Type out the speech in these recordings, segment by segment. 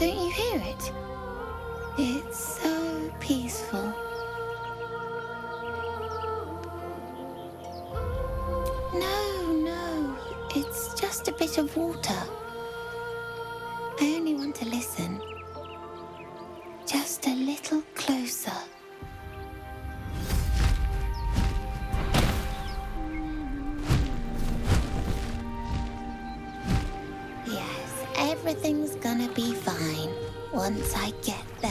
Don't you hear it? It's so peaceful. No, it's just a bit of water. I only want to listen. Just a little closer. Yes, everything's gonna be fine once I get there.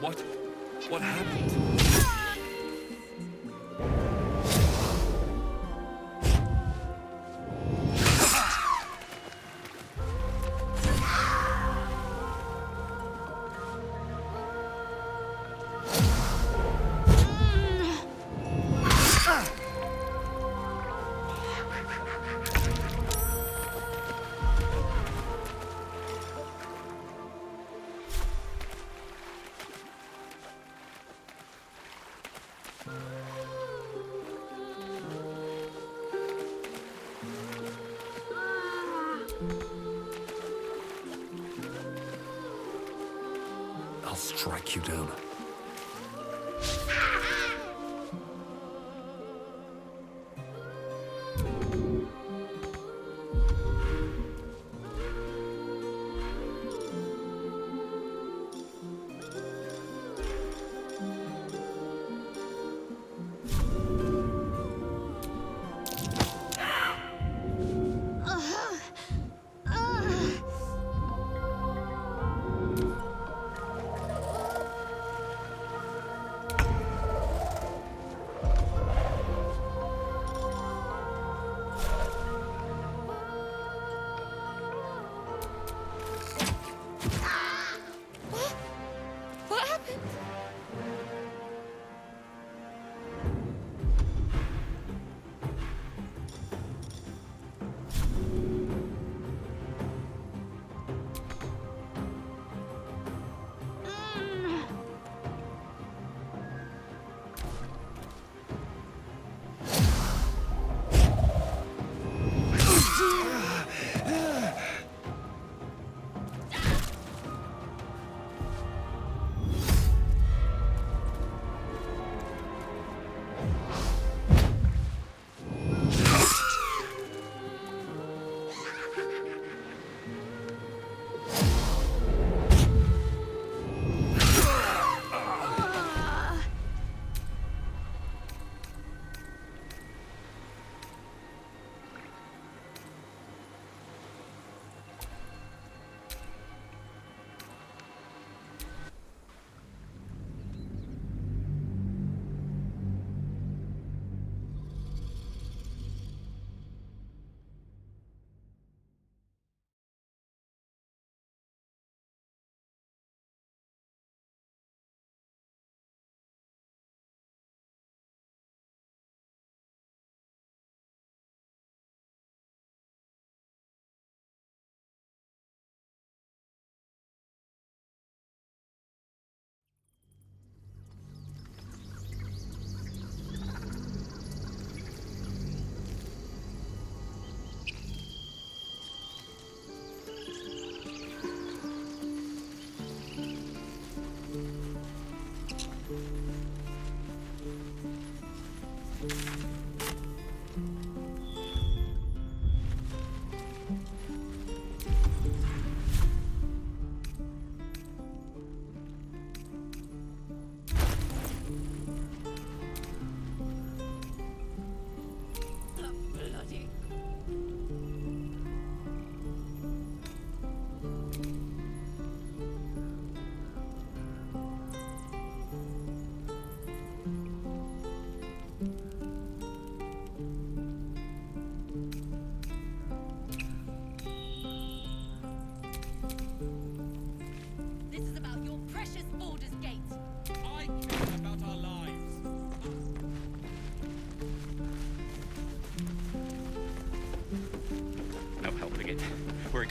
What? What happened? I'll strike you down.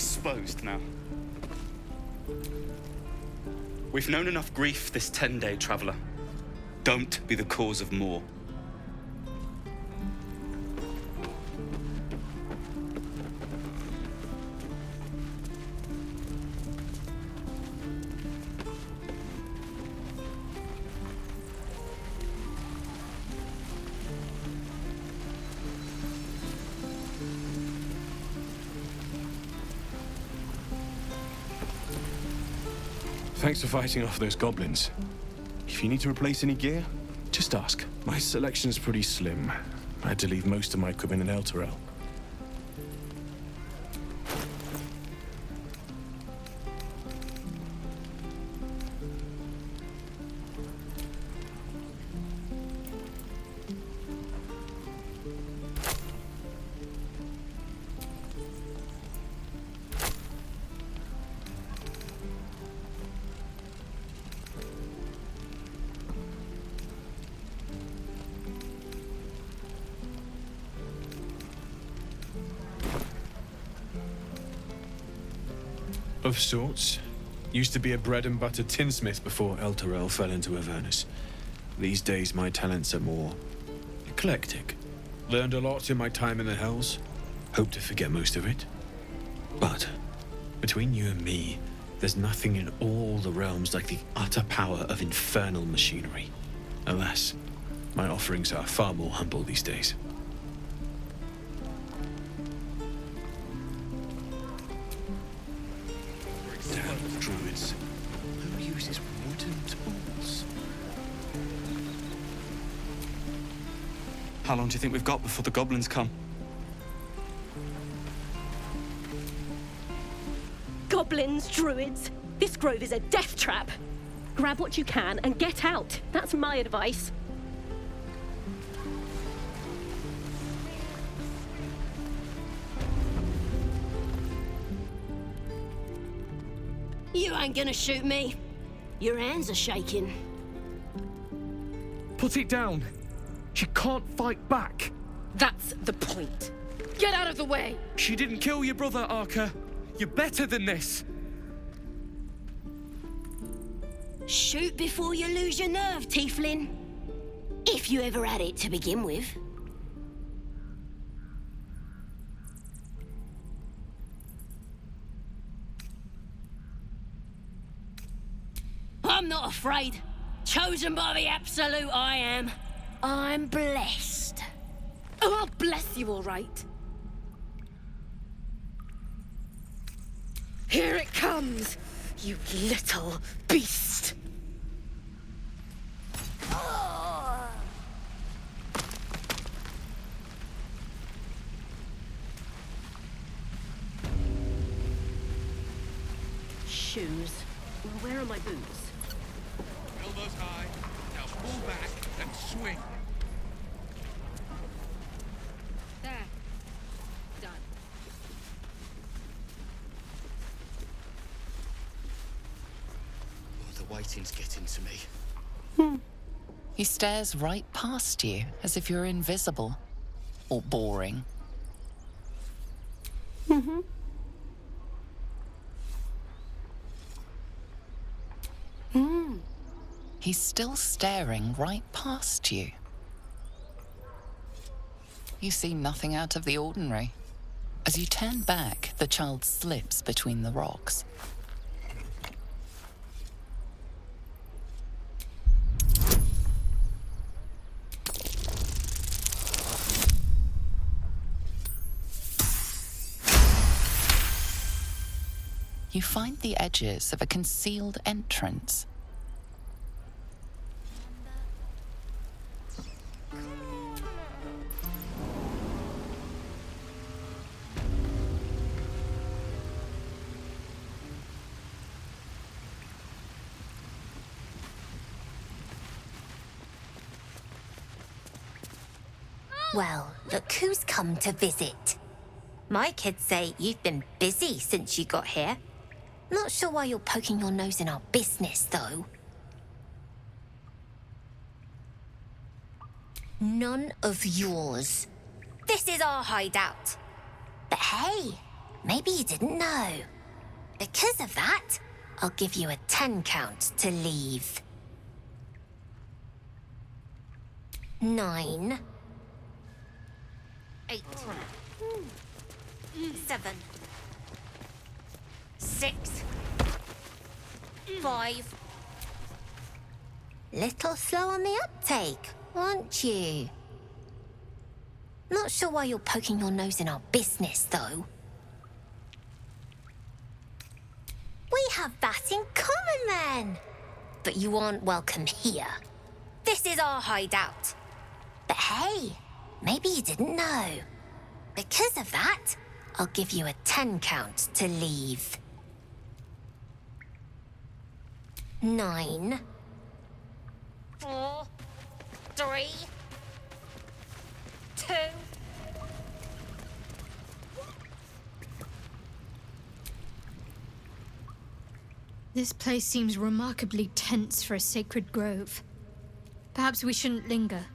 exposed now. We've known enough grief this 10-day traveler. Don't be the cause of more. Thanks for fighting off those goblins. If you need to replace any gear, just ask. My selection's pretty slim. I had to leave most of my equipment in Elturel. Of sorts. Used to be a bread and butter tinsmith before Elturel fell into Avernus. These days my talents are more eclectic. Learned a lot in my time in the Hells. Hope to forget most of it. But between you and me, there's nothing in all the realms like the utter power of infernal machinery. Alas, my offerings are far more humble these days. Druids. Who uses wooden tools? How long do you think we've got before the goblins come? Goblins, druids. This grove is a death trap. Grab what you can and get out. That's my advice. You ain't gonna shoot me. Your hands are shaking. Put it down. She can't fight back. That's the point. Get out of the way. She didn't kill your brother, Arca. You're better than this. Shoot before you lose your nerve, Tiefling. If you ever had it to begin with. I'm not afraid. Chosen by the Absolute, I am. I'm blessed. Oh, I'll bless you, all right. Here it comes, you little beast. Shoes. Well, where are my boots? Elbows high. Now pull back and swing. There. Done. Oh, the waiting's getting to me. He stares right past you, as if you're invisible. Or boring. He's still staring right past you. You see nothing out of the ordinary. As you turn back, the child slips between the rocks. You find the edges of a concealed entrance. Well, look who's come to visit. My kids say you've been busy since you got here. Not sure why you're poking your nose in our business, though. None of yours. This is our hideout. But hey, maybe you didn't know. Because of that, I'll give you a 10 count to leave. 9, 8, 7, 6, 5. Little slow on the uptake, aren't you? Not sure why you're poking your nose in our business, though. We have that in common, then. But you aren't welcome here. This is our hideout. But hey, maybe you didn't know. Because of that, I'll give you a 10 count to leave. 9, 4, 3, 2. This place seems remarkably tense for a sacred grove. Perhaps we shouldn't linger.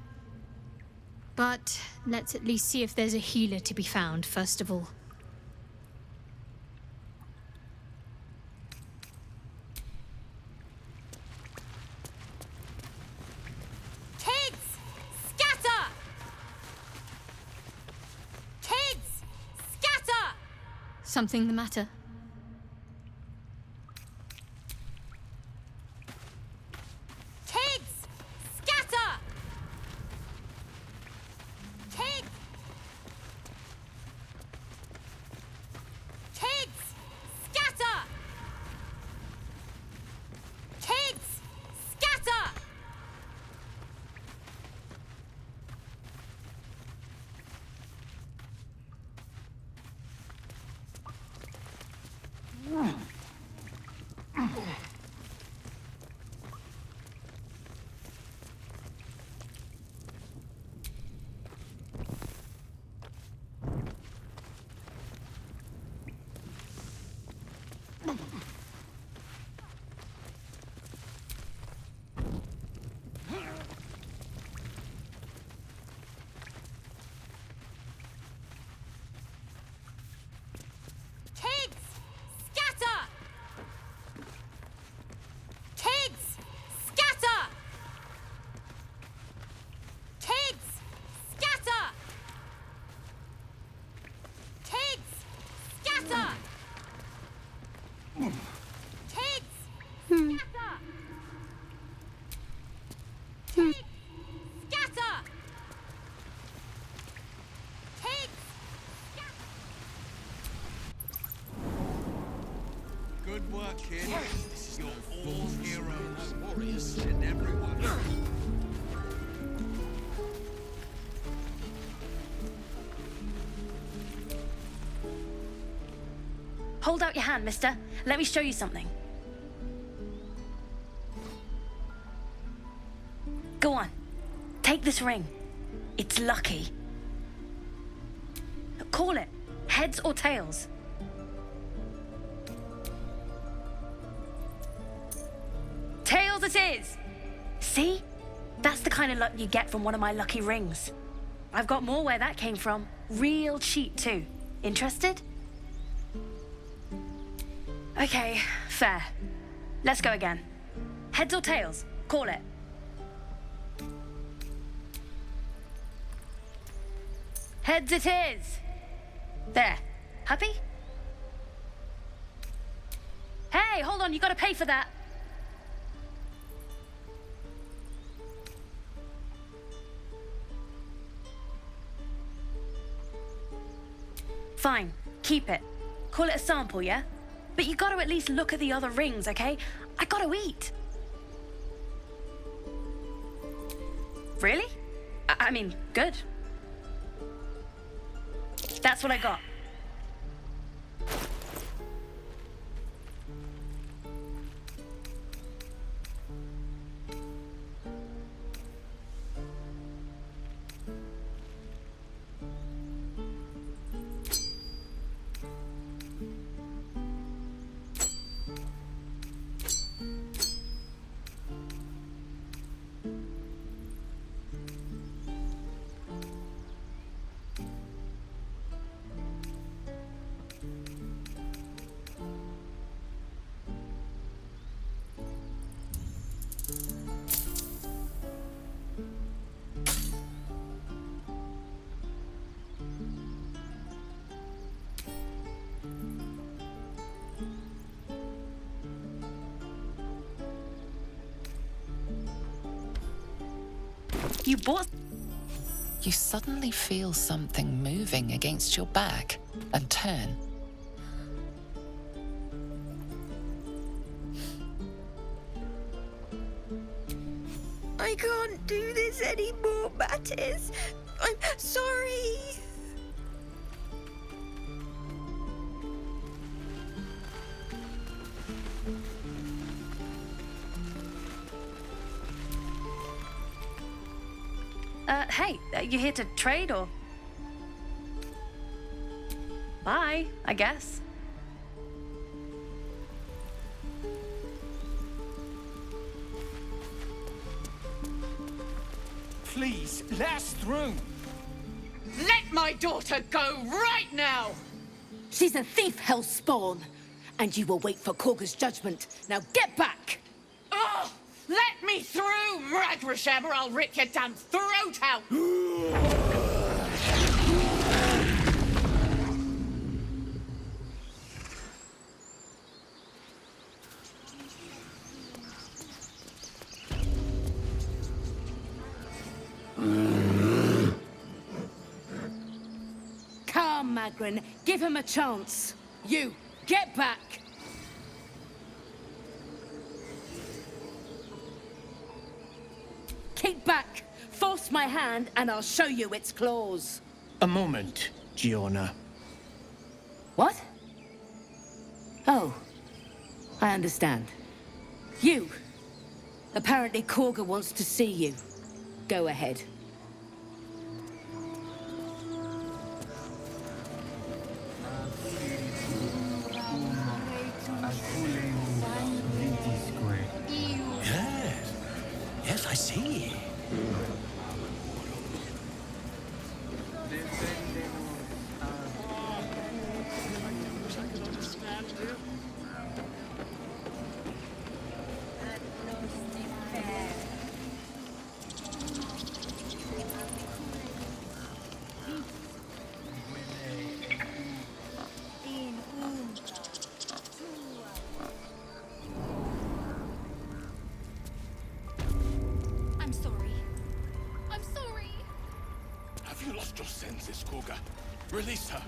But let's at least see if there's a healer to be found, first of all. Kids! Scatter! Kids! Scatter! Something the matter? Kids! Scatter! Kids! Kids! Scatter! Kids! Scatter! Kids! Scatter! Kids! Scatter! Kids! Scatter! Kids! Scatter! Kids! Scatter! Kids! Scatter! Kids! Good work, kid. You're all heroes. Warriors and everyone. Hold out your hand, mister. Let me show you something. Go on. Take this ring. It's lucky. Call it. Heads or tails. Tails it is! See? That's the kind of luck you get from one of my lucky rings. I've got more where that came from. Real cheap, too. Interested? Okay, fair. Let's go again. Heads or tails? Call it. Heads it is! There. Happy? Hey, hold on, you gotta pay for that. Fine, keep it. Call it a sample, yeah? But you gotta at least look at the other rings, okay? I gotta eat. Really? I mean, good. That's what I got. You bought... You suddenly feel something moving against your back and turn. I can't do this anymore, Mattis. I'm sorry. Hey, you here to trade or... Bye, I guess. Please, let us through. Let my daughter go right now! She's a thief, hellspawn, and you will wait for Korga's judgment. Now get back! Oh, let me through, Ragrasham, or I'll rip your damn throat out! Come, Magrin, give him a chance. You, get back! Keep back! Force my hand and I'll show you its claws. A moment, Giona. What? Oh, I understand. You! Apparently Korga wants to see you. Go ahead. Yes. Yes, I see. I'm sorry. I'm sorry. Have you lost your senses, Korga? Release her.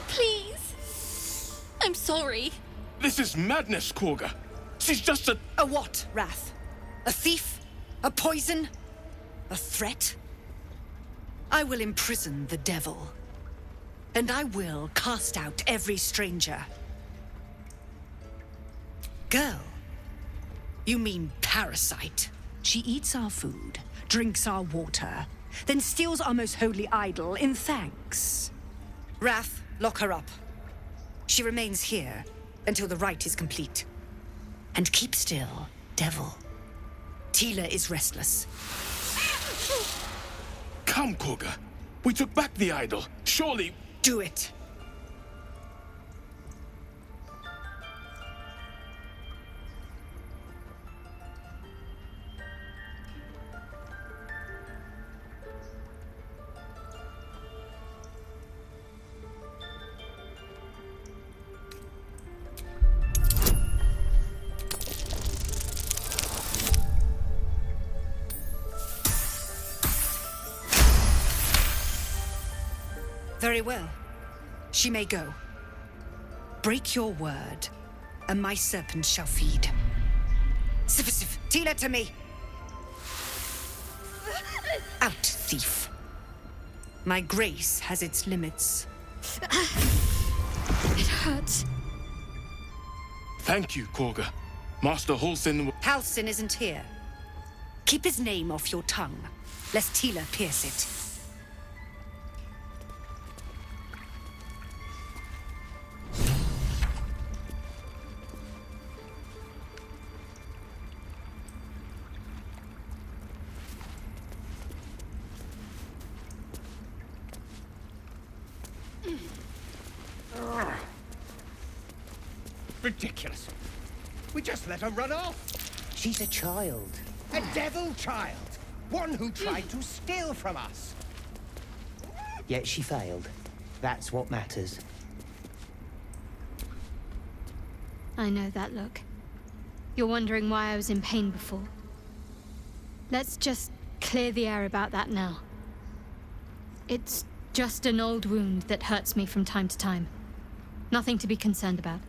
Please. I'm sorry. This is madness, Korga. She's just a... A what, Wrath? A thief? A poison? A threat? I will imprison the devil. And I will cast out every stranger. Girl? You mean parasite? She eats our food, drinks our water, then steals our most holy idol in thanks. Wrath, lock her up. She remains here until the rite is complete. And keep still, devil. Tila is restless. Come, Korga. We took back the idol. Surely... Do it. Very well. She may go. Break your word, and my serpent shall feed. Sif, Tila to me! Out, thief. My grace has its limits. It hurts. Thank you, Korga. Master Halsin... Halsin isn't here. Keep his name off your tongue, lest Tila pierce it. Ridiculous. We just let her run off. She's a child. A devil child. One who tried to steal from us. Yet she failed. That's what matters. I know that look. You're wondering why I was in pain before. Let's just clear the air about that now. It's just an old wound that hurts me from time to time. Nothing to be concerned about.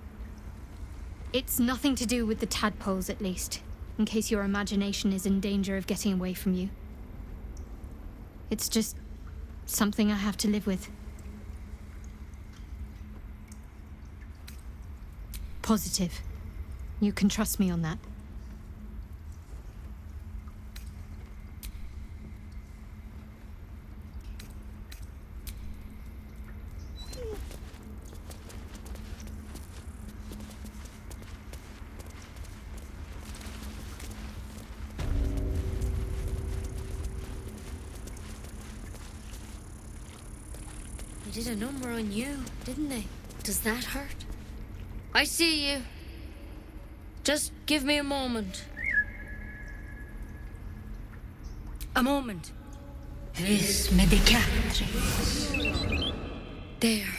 It's nothing to do with the tadpoles, at least, in case your imagination is in danger of getting away from you. It's just something I have to live with. Positive. You can trust me on that. They did a number on you, didn't they? Does that hurt? I see you. Just give me a moment. A moment. Vis medicatrix. There.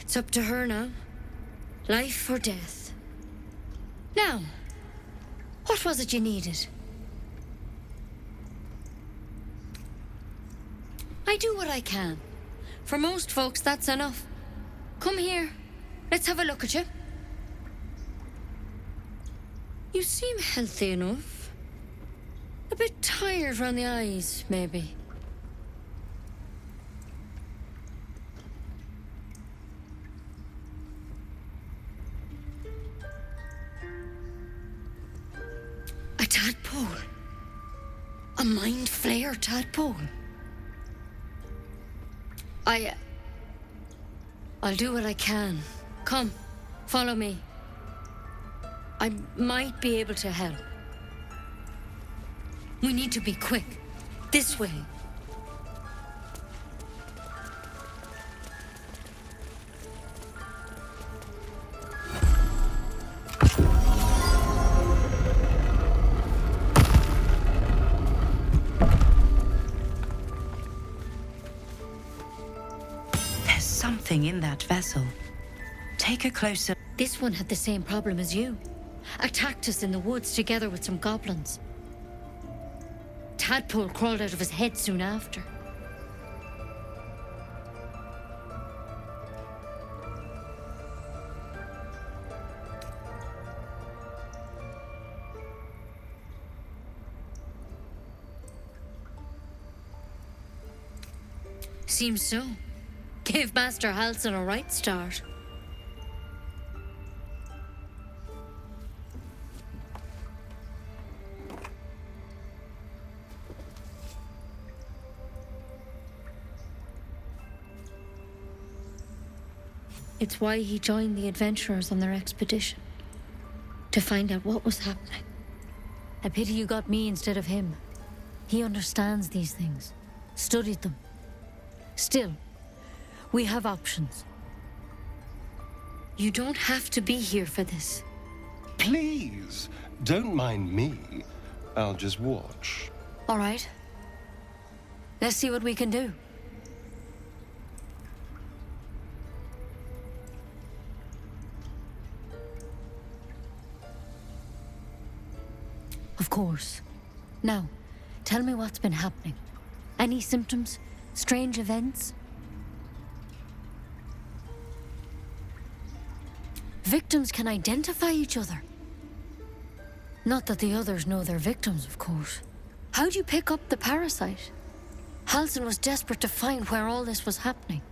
It's up to her now. Life or death. Now, what was it you needed? I do what I can. For most folks, that's enough. Come here. Let's have a look at you. You seem healthy enough. A bit tired round the eyes, maybe. A tadpole. A mind flayer tadpole. I'll do what I can. Come, follow me. I might be able to help. We need to be quick. This way. There's something in that vessel. Take a closer. This one had the same problem as you. Attacked us in the woods together with some goblins. Tadpole crawled out of his head soon after. Seems so. Gave Master Halsin a right start. It's why he joined the adventurers on their expedition. To find out what was happening. A pity you got me instead of him. He understands these things. Studied them. Still, we have options. You don't have to be here for this. Please, don't mind me. I'll just watch. All right. Let's see what we can do. Of course. Now, tell me what's been happening. Any symptoms? Strange events? Victims can identify each other. Not that the others know they're victims, of course. How'd you pick up the parasite? Halsin was desperate to find where all this was happening.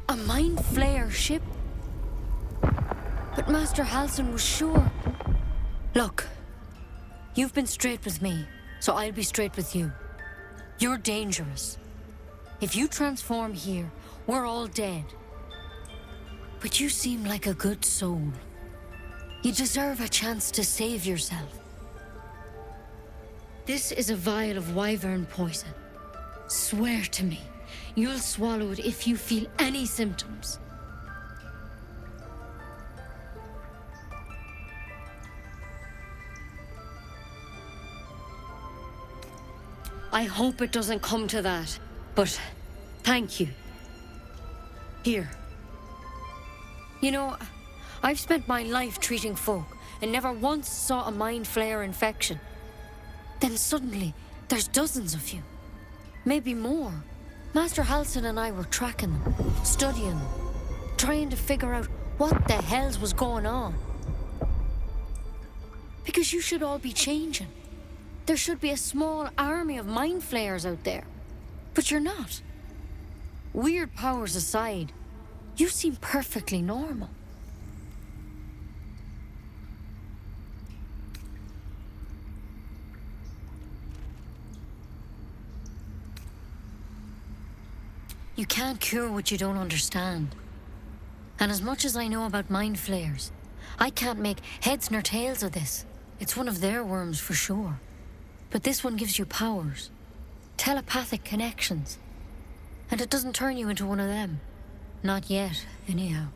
A mind flayer ship? But Master Halsin was sure. Look, you've been straight with me, so I'll be straight with you. You're dangerous. If you transform here, we're all dead. But you seem like a good soul. You deserve a chance to save yourself. This is a vial of wyvern poison. Swear to me, you'll swallow it if you feel any symptoms. I hope it doesn't come to that. But thank you. Here. You know, I've spent my life treating folk and never once saw a mind flare infection. Then suddenly, there's dozens of you. Maybe more. Master Halsin and I were tracking them, studying them, trying to figure out what the hells was going on. Because you should all be changing. There should be a small army of mind flayers out there. But you're not. Weird powers aside, you seem perfectly normal. You can't cure what you don't understand. And as much as I know about mind flayers, I can't make heads nor tails of this. It's one of their worms for sure. But this one gives you powers. Telepathic connections. And it doesn't turn you into one of them. Not yet, anyhow.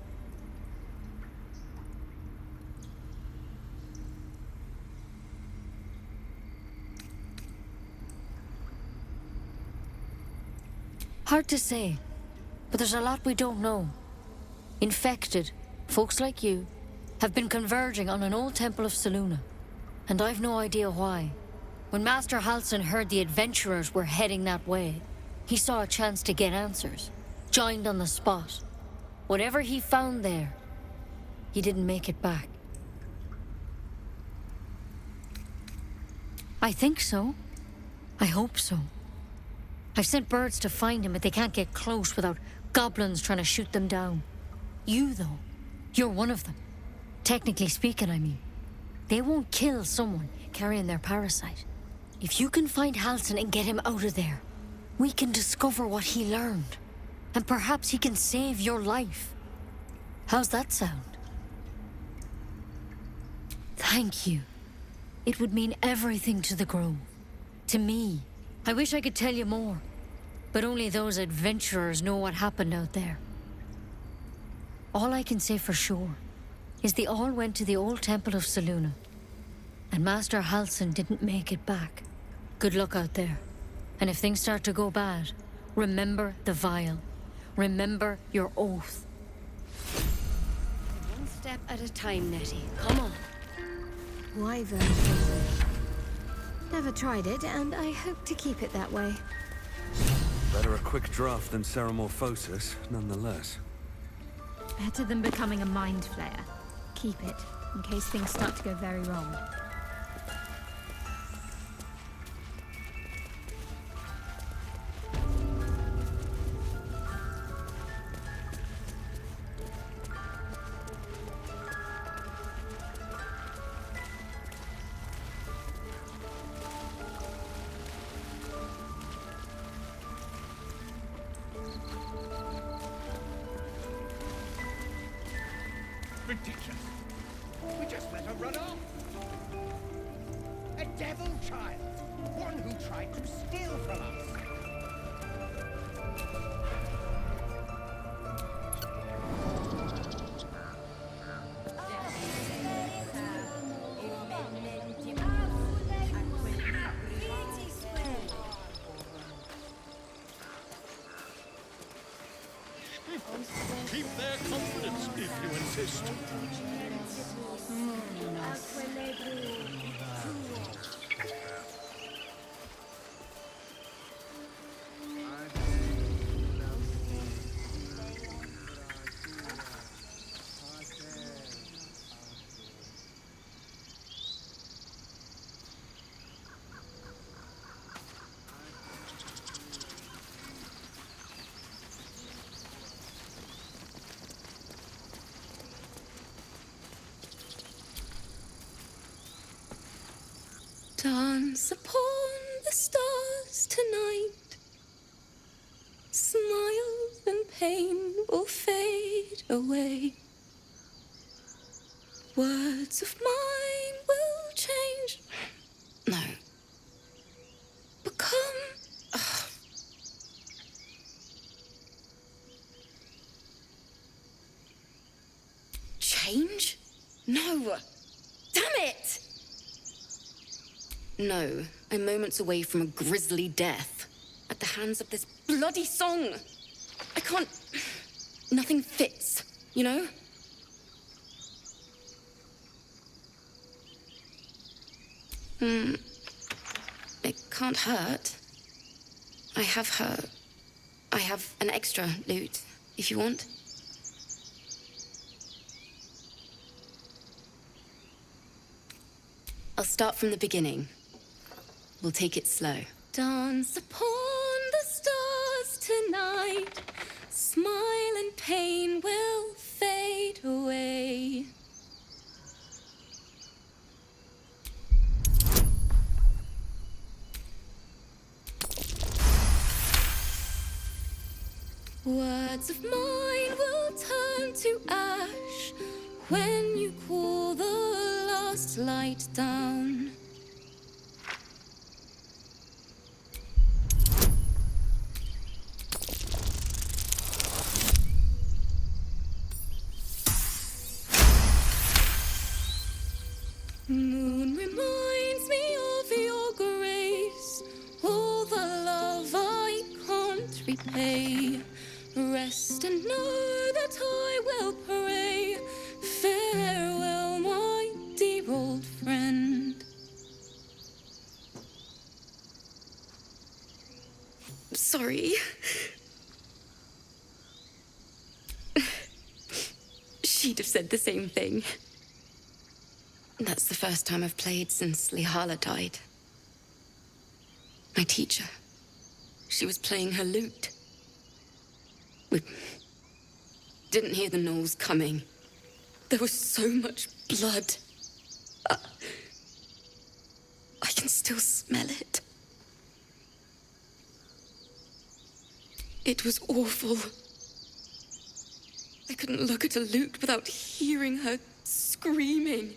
Hard to say, but there's a lot we don't know. Infected, folks like you, have been converging on an old temple of Selûne, and I've no idea why. When Master Halsin heard the adventurers were heading that way, he saw a chance to get answers, joined on the spot. Whatever he found there, he didn't make it back. I think so. I hope so. I've sent birds to find him, but they can't get close without goblins trying to shoot them down. You, though, you're one of them. Technically speaking, I mean. They won't kill someone carrying their parasite. If you can find Halsin and get him out of there, we can discover what he learned. And perhaps he can save your life. How's that sound? Thank you. It would mean everything to the Grove. To me. I wish I could tell you more. But only those adventurers know what happened out there. All I can say for sure is they all went to the old temple of Selûne. And Master Halsin didn't make it back. Good luck out there. And if things start to go bad, remember the vial. Remember your oath. One step at a time, Nettie. Come on. Wyvern. Never tried it, and I hope to keep it that way. Better a quick draft than Ceramorphosis, nonetheless. Better than becoming a mind flayer. Keep it, in case things start to go very wrong. Ridiculous. We just let her run off. A devil child. One who tried to steal from us. Keep their confidence if you insist. Dance upon the stars tonight. Smiles and pain will fade away. Words of mine will change. No. Become. Change? No. Damn it! No, I'm moments away from a grisly death at the hands of this bloody song. I can't... Nothing fits, you know? It can't hurt. I have an extra lute, if you want. I'll start from the beginning. We'll take it slow. Dance upon the stars tonight. Smile and pain will fade away. Words of mine will turn to ash when you cool the last light down. Moon reminds me of your grace, all the love I can't repay. Rest and know that I will pray. Farewell, my dear old friend. Sorry. She'd have said the same thing. That's the first time I've played since Lihala died. My teacher. She was playing her lute. We didn't hear the gnolls coming. There was so much blood. I can still smell it. It was awful. I couldn't look at a lute without hearing her screaming.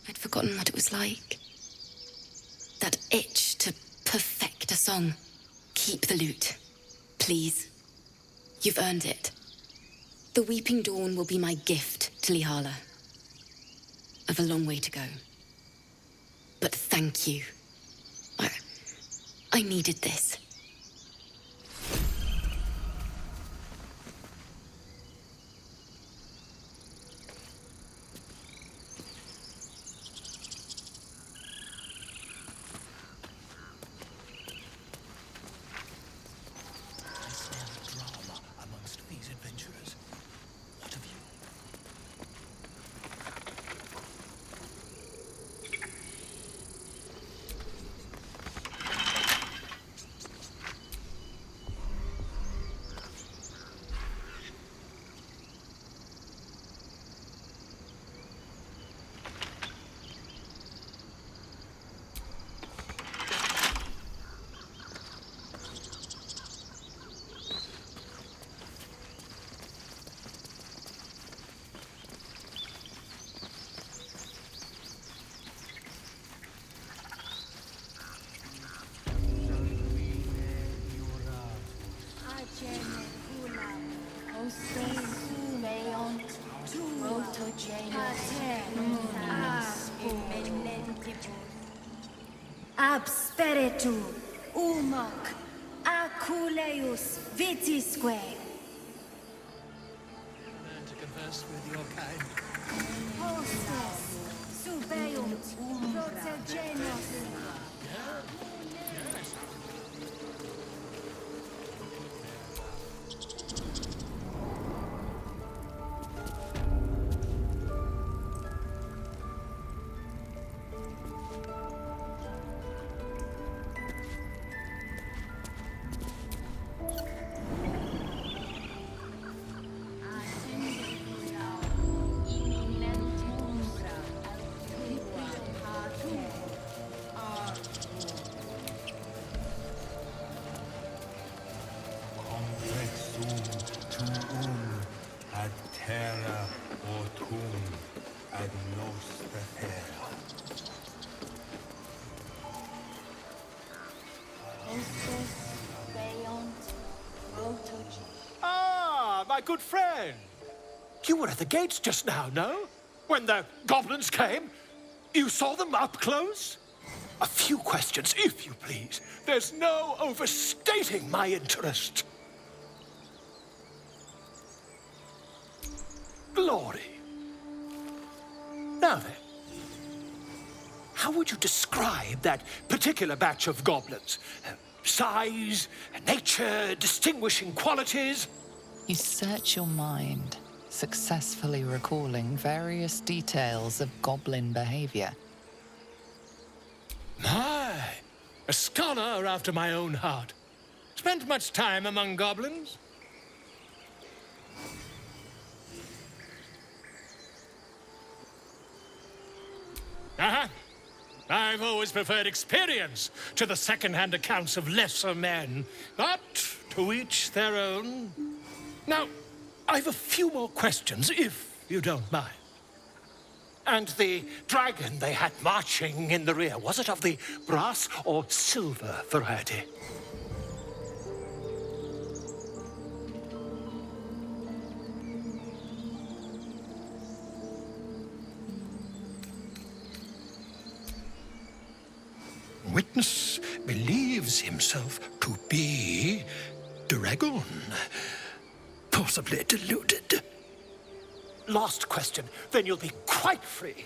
I'd forgotten what it was like. That itch to perfect a song. Keep the lute, please. You've earned it. The Weeping Dawn will be my gift to Lihala. I've a long way to go. But thank you. I needed this. Absperitu, umok, aculeus vitisque. Learn to converse with your kind. Hostes, subeunt, protegenos. Ah, my good friend. You were at the gates just now, no? When the goblins came? You saw them up close? A few questions, if you please. There's no overstating my interest. Glory. Now then, how would you describe that particular batch of goblins? Size, nature, distinguishing qualities? You search your mind, successfully recalling various details of goblin behavior. My, a scholar after my own heart. Spent much time among goblins? Uh-huh. I've always preferred experience to the second-hand accounts of lesser men. But to each their own. Now, I've a few more questions, if you don't mind. And the dragon they had marching in the rear, was it of the brass or silver variety? Witness believes himself to be dragon, possibly deluded. Last question, then you'll be quite free.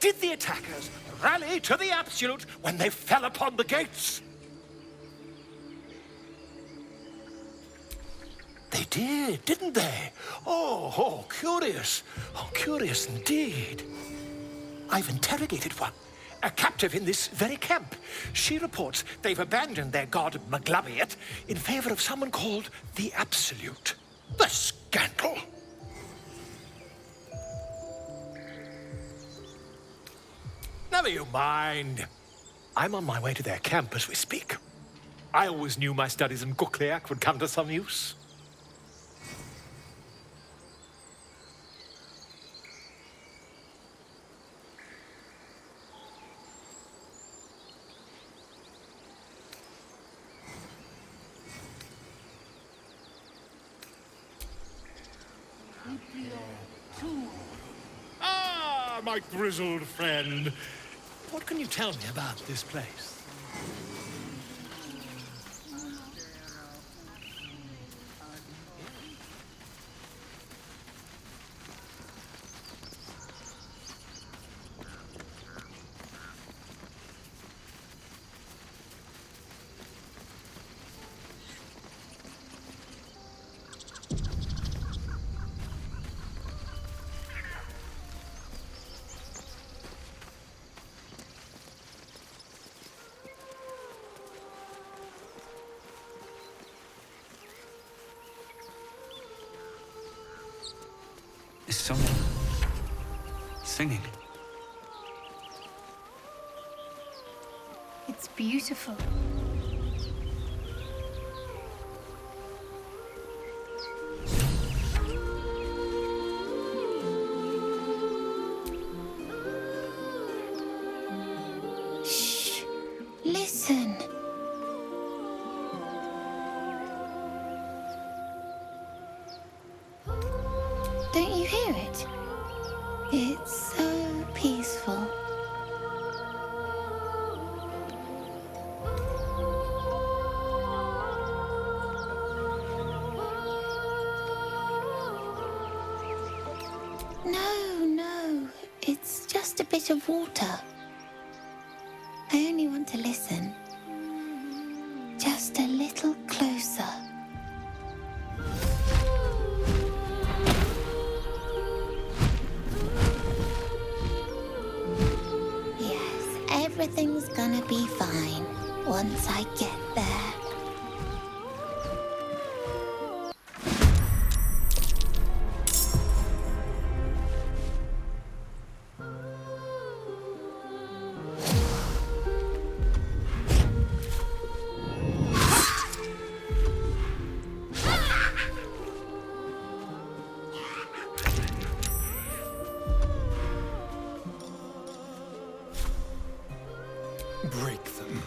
Did the attackers rally to the absolute when they fell upon the gates? They did, didn't they? Oh, curious. Oh, curious indeed. I've interrogated one, a captive in this very camp. She reports they've abandoned their god Maglabiet in favor of someone called the Absolute. The scandal! Never you mind. I'm on my way to their camp as we speak. I always knew my studies in Gukliak would come to some use. Ah, my grizzled friend. What can you tell me about this place? Is someone singing? It's beautiful. Shh. Listen. Don't you hear it? It's so peaceful. No, it's just a bit of water. I only want to listen. Just a little closer. Everything's gonna be fine once I get there. Break them.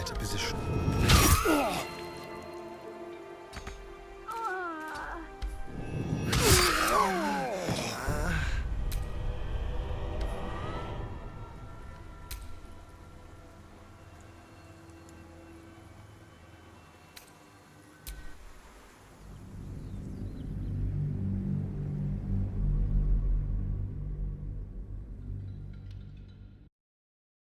better position.